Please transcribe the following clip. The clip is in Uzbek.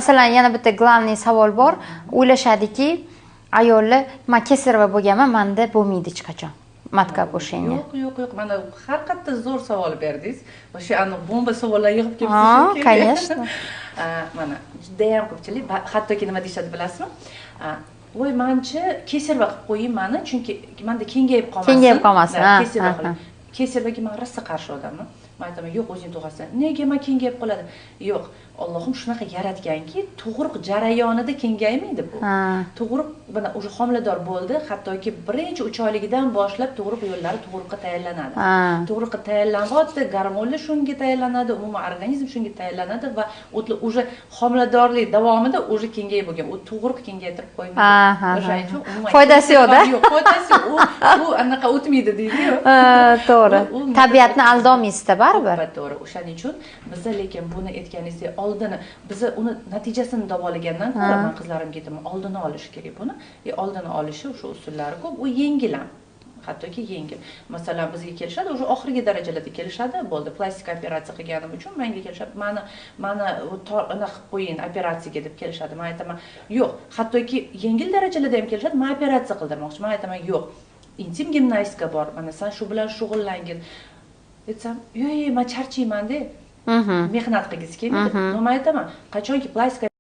Masalan, yana bitta glавный savol bor. O'ylashadiki, ayollar men kesarova bo'lganman, menda bo'lmaydi hech qachon. Matka qo'shingni. Yo'q. Mana har qatda zo'r savol berdingiz. O'sha aniq bomba savollar yig'ib kelibsiz. Конечно. Mana juda ham ko'pchilik hattoki nima deyshadi bilasizmi? Voy, menchi kesarova qilib qo'ying meni, chunki menda kengayib qolmasin. Kengayib qolmasin. Kesarova qiling. Kesarvaga men rosa qarshi odamman. Men aytaman, yo'q, o'zing tug'asan. Nega men kengayib qoladi? Yo'q, Allohim shunaqa yaratganki, tug'ruq jarayonida kengaymaydi bu. Tug'ruq mana o'sha homilador bo'ldi, hattoki birinchi 3 oyligidan boshlab tug'ruq yo'llari tug'ruqqa tayyorlanadi. Tug'ruqqa tayyorlanadi, gormonlar shunga tayyorlanadi, umuman organizm shunga tayyorlanadi va o'sha homiladorlik davomida o'sha kengayib bo'lgan. U tug'ruq kengaytirib qo'ymaydi. O'shaning uchun umuman foydasi yo'q-da. Yo'q, foydasi yo'q. U anaqa o'tmaydi deydi-ku. To'g'ri. Tabiatni aldolmaysizda baribir. To'g'ri. O'shaning uchun biz lekin buni aytganingizdek oldini biz uni natijasini davolagandan ko'ra men qizlarimga aytaman, oldini olish kerak buni. Oldini olishi o'sha usullari ko'p, u yengil ham. Hattoki yengil. Masalan, bizga kelishadi, o'sha oxirgi darajalarda kelishadi, bo'ldi, plastik operatsiya qilganim uchun menga kelishadi, mana anaqa qilib qo'ying operatsiyaga deb kelishadi. Men aytaman, yo'q, hattoki yengil darajalarda ham kelishadi, men operatsiya qildirmoqchi. Men aytaman, yo'q. Intim gimnastika bor, mana sen shu bilan shug'ullangin. Aytsam, yo'q, men charchayman deb. Mehnat qilgisi kelmaydi. Men aytaman, qachonki plastik